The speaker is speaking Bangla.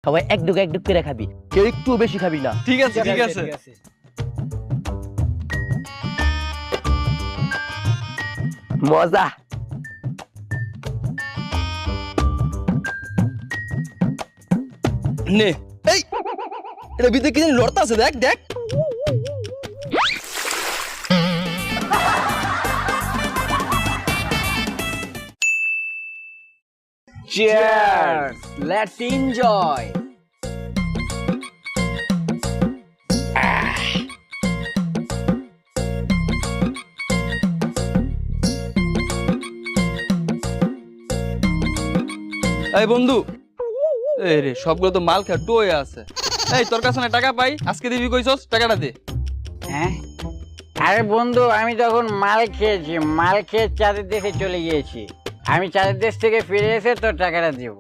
সবাই এক ডুক করে খাবি, কেউ একটু বেশি খাবি না। ঠিক আছে ঠিক আছে। মজা। নে এই এটা ভিতরে কি জানি লড়তা আছে, দেখ দেখ। Cheers! Let's enjoy. এই বন্ধু, এই রে সবগুলো তো মাল খা টয়ে আছে। এই তোর কাছে না টাকা পাই, আজকে দিবি কইছস, টাকাটা দে। হ্যাঁ আরে বন্ধু, আমি তখন মাল খেয়েছি, মাল খেয়ে চাঁদের দেশে চলে গিয়েছি। আমি চাঁদের দেশ থেকে ফিরে এসে তোর টাকাটা দিব।